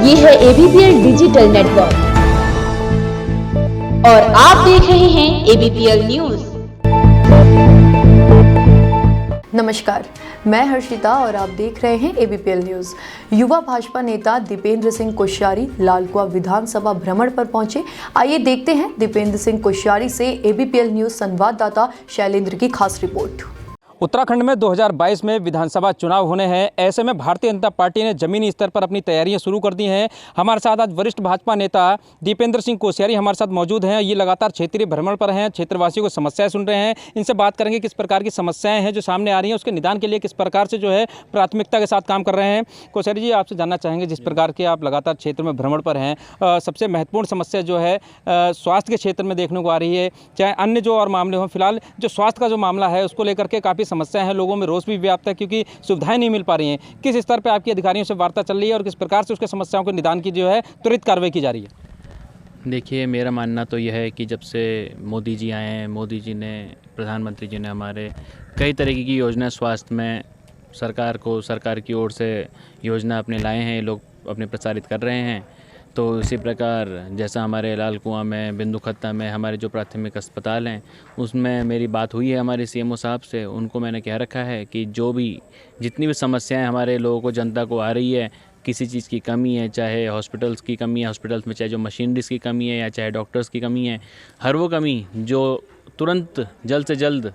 ये है ABPL digital network और आप देख रहे हैं ABPL न्यूज। नमस्कार, मैं हर्षिता और आप देख रहे हैं ABPL न्यूज। युवा भाजपा नेता दीपेंद्र सिंह कोश्यारी लालकुआ विधानसभा भ्रमण पर पहुंचे। आइए देखते हैं दीपेंद्र सिंह कोश्यारी से ABPL न्यूज संवाददाता शैलेंद्र की खास रिपोर्ट। उत्तराखंड में 2022 में विधानसभा चुनाव होने हैं। ऐसे में भारतीय जनता पार्टी ने जमीनी स्तर पर अपनी तैयारियां शुरू कर दी हैं। हमारे साथ आज वरिष्ठ भाजपा नेता दीपेंद्र सिंह कोश्यारी हमारे साथ मौजूद हैं। ये लगातार क्षेत्रीय भ्रमण पर हैं, क्षेत्रवासियों को समस्याएं सुन रहे हैं। इनसे बात करेंगे किस प्रकार की समस्याएं हैं जो सामने आ रही हैं, उसके निदान के लिए किस प्रकार से जो है प्राथमिकता के साथ काम कर रहे हैं। कोश्यारी जी, आपसे जानना चाहेंगे, जिस प्रकार के आप लगातार क्षेत्र में भ्रमण पर हैं, सबसे महत्वपूर्ण समस्या जो है स्वास्थ्य के क्षेत्र में देखने को आ रही है, चाहे अन्य जो और मामले हों। फिलहाल जो स्वास्थ्य का जो मामला है उसको लेकर के काफ़ी समस्याएं हैं, लोगों में रोष भी व्याप्त है क्योंकि सुविधाएं नहीं मिल पा रही हैं। किस स्तर पर आपकी अधिकारियों से वार्ता चल रही है और किस प्रकार से उसके समस्याओं के निदान की जो है त्वरित कार्रवाई की जा रही है? देखिए, मेरा मानना तो यह है कि जब से मोदी जी आए हैं, मोदी जी ने, प्रधानमंत्री जी ने हमारे कई तरीके की योजना स्वास्थ्य में सरकार की ओर से योजना अपने लाए हैं, लोग अपने प्रसारित कर रहे हैं। तो इसी प्रकार जैसा हमारे लाल कुआं में, बिंदु खत्ता में हमारे जो प्राथमिक अस्पताल हैं, उसमें मेरी बात हुई है हमारे CMO साहब से। उनको मैंने कह रखा है कि जितनी भी समस्याएं हमारे लोगों को, जनता को आ रही है, किसी चीज़ की कमी है, चाहे हॉस्पिटल्स की कमी है, हॉस्पिटल्स में चाहे जो मशीनरीज की कमी है या चाहे डॉक्टर्स की कमी है, हर वो कमी जो तुरंत जल्द से जल्द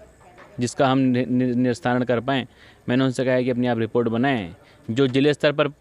जिसका हम निस्तारण कर पाएँ, मैंने उनसे कहा है कि अपनी आप रिपोर्ट बनाएँ। जो जिले स्तर पर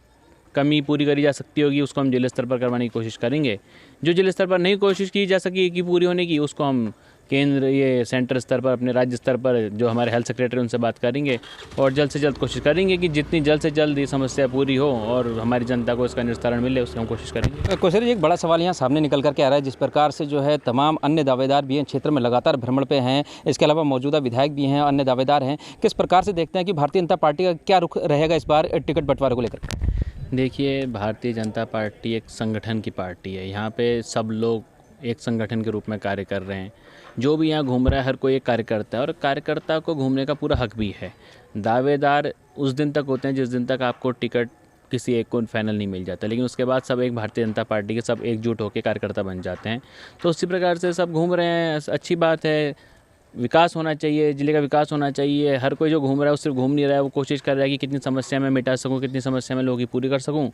कमी पूरी करी जा सकती होगी उसको हम जिले स्तर पर करवाने की कोशिश करेंगे। जो जिले स्तर पर नहीं कोशिश की जा सकी कि पूरी होने की, उसको हम सेंटर स्तर पर, अपने राज्य स्तर पर जो हमारे हेल्थ सेक्रेटरी उनसे बात करेंगे और जल्द से जल्द कोशिश करेंगे कि जितनी जल्द से जल्द ये समस्या पूरी हो और हमारी जनता को इसका निस्तारण मिले, उसकी हम कोशिश करेंगे। कोश्यारी जी, एक बड़ा सवाल यहाँ सामने निकल करके आ रहा है, जिस प्रकार से जो है तमाम अन्य दावेदार भी हैं, क्षेत्र में लगातार भ्रमण पे हैं, इसके अलावा मौजूदा विधायक भी हैं, अन्य दावेदार हैं। किस प्रकार से देखते हैं कि भारतीय जनता पार्टी का क्या रुख रहेगा इस बार टिकट बंटवारे को लेकर? देखिए, भारतीय जनता पार्टी एक संगठन की पार्टी है। यहाँ पे सब लोग एक संगठन के रूप में कार्य कर रहे हैं। जो भी यहाँ घूम रहा है, हर कोई एक कार्यकर्ता है और कार्यकर्ता को घूमने का पूरा हक भी है। दावेदार उस दिन तक होते हैं जिस दिन तक आपको टिकट किसी एक को फाइनल नहीं मिल जाता, लेकिन उसके बाद सब एक भारतीय जनता पार्टी के सब एकजुट होकर कार्यकर्ता बन जाते हैं। तो उसी प्रकार से सब घूम रहे हैं, अच्छी बात है। विकास होना चाहिए, जिले का विकास होना चाहिए। हर कोई जो घूम रहा है वो सिर्फ घूम नहीं रहा है, वो कोशिश कर रहा है कि कितनी समस्या मैं मिटा सकूं, कितनी समस्या मैं लोगों की पूरी कर सकूं।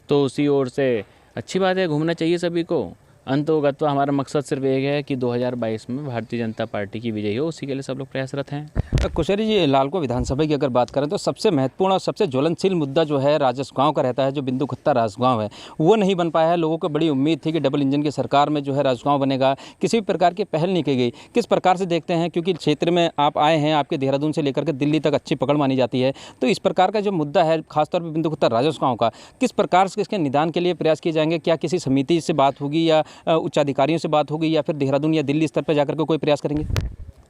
तो उसी ओर से अच्छी बात है, घूमना चाहिए सभी को। अंतोगत्वा हमारा मकसद सिर्फ एक है कि 2022 में भारतीय जनता पार्टी की विजयी हो, उसी के लिए सब लोग प्रयासरत हैं। कोश्यारी जी, लालकुआं विधानसभा की अगर बात करें तो सबसे महत्वपूर्ण और सबसे ज्वलनशील मुद्दा जो है राजसगांव का रहता है। जो बिंदु खत्ता राजसगांव है वो नहीं बन पाया है। लोगों को बड़ी उम्मीद थी कि डबल इंजन की सरकार में जो है राजसगांव बनेगा, किसी भी प्रकार की पहल नहीं की गई। किस प्रकार से देखते हैं, क्योंकि क्षेत्र में आप आए हैं, आपके देहरादून से लेकर के दिल्ली तक अच्छी पकड़ मानी जाती है, तो इस प्रकार का जो मुद्दा है खासतौर पर बिंदु खत्ता राजसगांव का, किस प्रकार से इसके निदान के लिए प्रयास किए जाएंगे? क्या किसी समिति से बात होगी या उच्चाधिकारियों से बात होगी या फिर देहरादून या दिल्ली स्तर पर जाकर के कोई प्रयास करेंगे?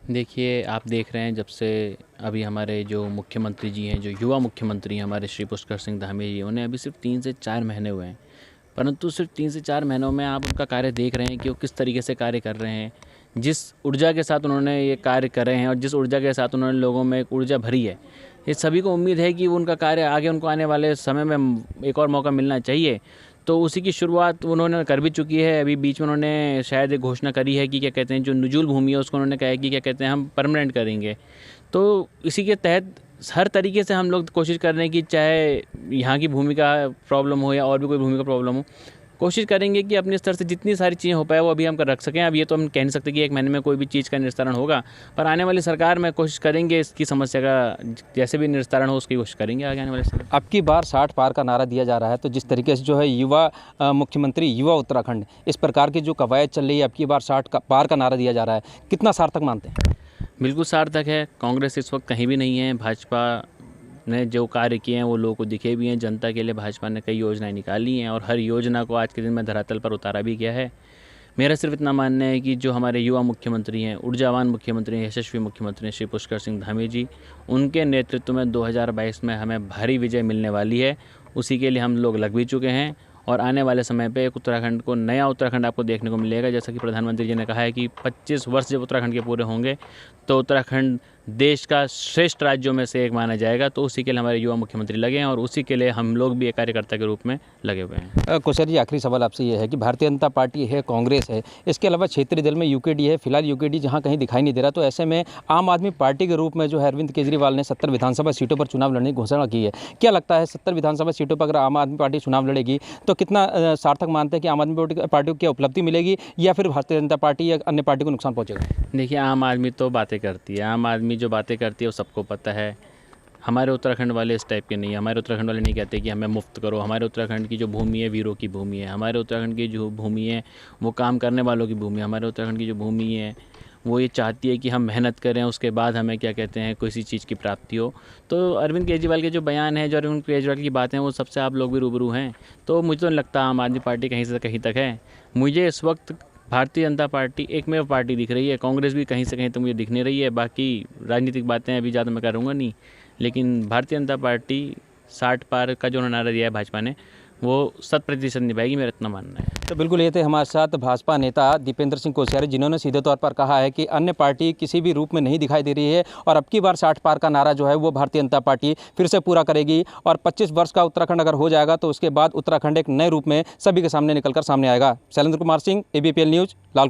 देखिए, आप देख रहे हैं जब से अभी हमारे जो मुख्यमंत्री जी हैं, जो युवा मुख्यमंत्री हैं हमारे श्री पुष्कर सिंह धामी जी, उन्हें अभी सिर्फ 3 से 4 महीने हुए हैं, परंतु सिर्फ 3 से 4 महीनों में आप उनका कार्य देख रहे हैं कि वो किस तरीके से कार्य कर रहे हैं। जिस ऊर्जा के साथ उन्होंने ये कार्य करे हैं और जिस ऊर्जा के साथ उन्होंने लोगों में एक ऊर्जा भरी है, ये सभी को उम्मीद है कि उनका कार्य आगे उनको आने वाले समय में एक और मौका मिलना चाहिए। तो उसी की शुरुआत उन्होंने कर भी चुकी है। अभी बीच में उन्होंने शायद एक घोषणा करी है कि क्या कहते हैं, जो नजूल भूमि है उसको उन्होंने कहा है कि क्या कहते हैं, हम परमानेंट करेंगे। तो इसी के तहत हर तरीके से हम लोग कोशिश कर रहे हैं कि चाहे यहाँ की भूमि का प्रॉब्लम हो या और भी कोई भूमि का प्रॉब्लम हो, कोशिश करेंगे कि अपने स्तर से जितनी सारी चीज़ें हो पाए वो अभी हम रख सकें। अब ये तो हम कह नहीं सकते कि 1 महीने में कोई भी चीज़ का निस्तारण होगा, पर आने वाली सरकार में कोशिश करेंगे इसकी समस्या का जैसे भी निस्तारण हो उसकी कोशिश करेंगे आगे आने वाले समय। अब की बार 60 पार का नारा दिया जा रहा है, तो जिस तरीके से जो है युवा मुख्यमंत्री, युवा उत्तराखंड, इस प्रकार की जो कवायद चल रही है, अब की बार 60 पार का नारा दिया जा रहा है, कितना सार्थक मानते हैं? बिल्कुल सार्थक है। कांग्रेस इस वक्त कहीं भी नहीं है। भाजपा ने जो कार्य किए हैं वो लोगों को दिखे भी हैं। जनता के लिए भाजपा ने कई योजनाएं निकाली हैं और हर योजना को आज के दिन में धरातल पर उतारा भी गया है। मेरा सिर्फ इतना मानना है कि जो हमारे युवा मुख्यमंत्री हैं, ऊर्जावान मुख्यमंत्री हैं, यशस्वी मुख्यमंत्री हैं श्री पुष्कर सिंह धामी जी, उनके नेतृत्व में 2022 में हमें भारी विजय मिलने वाली है। उसी के लिए हम लोग लग भी चुके हैं और आने वाले समय पे एक उत्तराखंड को, नया उत्तराखंड आपको देखने को मिलेगा। जैसा कि प्रधानमंत्री जी ने कहा है कि 25 वर्ष जब उत्तराखंड के पूरे होंगे तो उत्तराखंड देश का श्रेष्ठ राज्यों में से एक माना जाएगा, तो उसी के लिए हमारे युवा मुख्यमंत्री लगे हैं और उसी के लिए हम लोग भी एक कार्यकर्ता के रूप में लगे हुए हैं। कोश्यारी जी, आखिरी सवाल आपसे ये है कि भारतीय जनता पार्टी है, कांग्रेस है, इसके अलावा क्षेत्रीय दल में यूकेडी है, फिलहाल यूकेडी जहाँ कहीं दिखाई नहीं दे रहा, तो ऐसे में आम आदमी पार्टी के रूप में जो है अरविंद केजरीवाल ने 70 विधानसभा सीटों पर चुनाव लड़ने की घोषणा की है। क्या लगता है 70 विधानसभा सीटों पर अगर आम आदमी पार्टी चुनाव लड़ेगी तो कितना सार्थक मानते हैं कि आम आदमी पार्टी को क्या उपलब्धि मिलेगी, या फिर भारतीय जनता पार्टी या अन्य पार्टी को नुकसान पहुंचेगा? देखिए, आम आदमी तो बातें करती है, आम आदमी जो बातें करती है वो सबको पता है। हमारे उत्तराखंड वाले इस टाइप के नहीं है। हमारे उत्तराखंड वाले नहीं कहते कि हमें मुफ्त करो। हमारे उत्तराखंड की जो भूमि है वीरों की भूमि है। हमारे उत्तराखंड की जो भूमि है वो काम करने वालों की भूमि है। हमारे उत्तराखंड की जो भूमि है वो ये चाहती है कि हम मेहनत करें, उसके बाद हमें क्या कहते हैं किसी चीज़ की प्राप्ति हो। तो अरविंद केजरीवाल के जो बयान है, जो अरविंद केजरीवाल की बातें हैं, वो सबसे आप लोग भी रूबरू हैं। तो मुझे तो नहीं लगता आम आदमी पार्टी कहीं से कहीं तक है। मुझे इस वक्त भारतीय जनता पार्टी एकमेव पार्टी दिख रही है। कांग्रेस भी कहीं से कहीं तक मुझे दिख नहीं रही है। बाकी राजनीतिक बातें अभी ज़्यादा मैं करूँगा नहीं, लेकिन भारतीय जनता पार्टी 60 पार का जो नारा दिया है भाजपा ने, वो 100% निभाएगी, मेरा इतना मानना है। तो बिल्कुल ये थे हमारे साथ भाजपा नेता दीपेंद्र सिंह कोश्यारी, जिन्होंने सीधे तौर पर कहा है कि अन्य पार्टी किसी भी रूप में नहीं दिखाई दे रही है और अब की बार 60 पार का नारा जो है वो भारतीय जनता पार्टी फिर से पूरा करेगी और 25 वर्ष का उत्तराखंड अगर हो जाएगा तो उसके बाद उत्तराखंड एक नए रूप में सभी के सामने निकलकर सामने आएगा। शैलेंद्र कुमार सिंह, ABPL न्यूज़, लाल